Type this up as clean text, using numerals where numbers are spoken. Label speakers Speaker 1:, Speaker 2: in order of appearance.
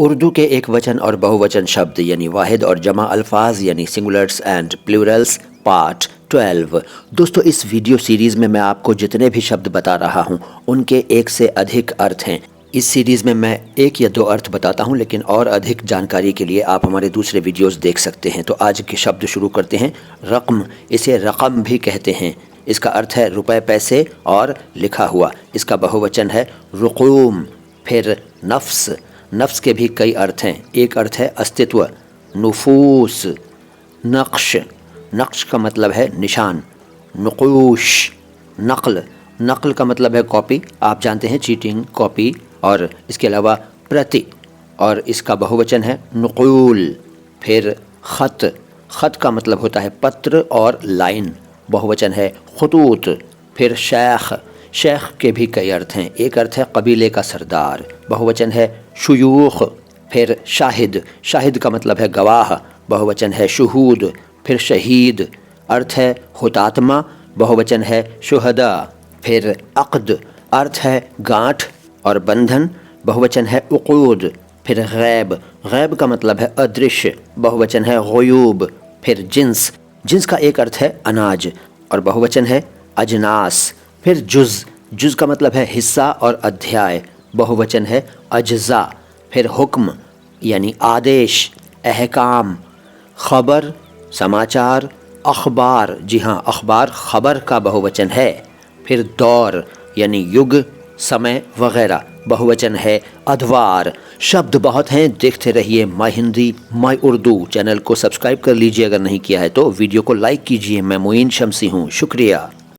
Speaker 1: उर्दू के एक वचन और बहुवचन शब्द यानी वाहिद और जमा अल्फाज यानी सिंगुलर्स एंड प्लूरल्स पार्ट 12। दोस्तों, इस वीडियो सीरीज़ में मैं आपको जितने भी शब्द बता रहा हूँ उनके एक से अधिक अर्थ हैं। इस सीरीज़ में मैं एक या दो अर्थ बताता हूँ, लेकिन और अधिक जानकारी के लिए आप हमारे दूसरे वीडियोस देख सकते हैं। तो आज के शब्द शुरू करते हैं। रक़्म, इसे रक़म भी कहते हैं। इसका अर्थ है रुपए, पैसे और लिखा हुआ। इसका बहुवचन है रुक़ूम। फिर नफ्स, नफ्स के भी कई अर्थ हैं। एक अर्थ है अस्तित्व, नुफूस। नक्श, नक्श का मतलब है निशान। नुक़ूश, नक़ल, नक़ल का मतलब है कॉपी। आप जानते हैं चीटिंग, कॉपी। और इसके अलावा प्रति, और इसका बहुवचन है नुक़ूल। फिर ख़त, ख़त का मतलब होता है पत्र और लाइन, बहुवचन है ख़ुतूत। फिर शेख, शेख के भी कई अर्थ हैं। एक अर्थ है कबीले का सरदार, बहुवचन है शुयूख। फिर शाहिद, शाहिद का मतलब है गवाह, बहुवचन है शुहूद। फिर शहीद, अर्थ है हुतात्मा, बहुवचन है शुहदा। फिर अक़्द, अर्थ है गांठ और बंधन, बहुवचन है उक़ूद। फिर गैब, गैब का मतलब है अदृश्य, बहुवचन है ग़ुयूब। फिर जिन्स, जिन्स का एक अर्थ है अनाज और बहुवचन है अजनास। फिर जुज़, जुज़ का मतलब है हिस्सा और अध्याय, बहुवचन है अज्ज़ा। फिर हुक्म यानी आदेश, अहकाम। ख़बर, समाचार। अखबार, जी हाँ, अखबार खबर का बहुवचन है। फिर दौर यानी युग, समय वगैरह, बहुवचन है अदवार। शब्द बहुत हैं, देखते रहिए my Hindi my Urdu. Channel को सब्सक्राइब कर लीजिए अगर नहीं किया है तो। वीडियो को लाइक कीजिए। मैं मोइन शम्सी हूँ, शुक्रिया।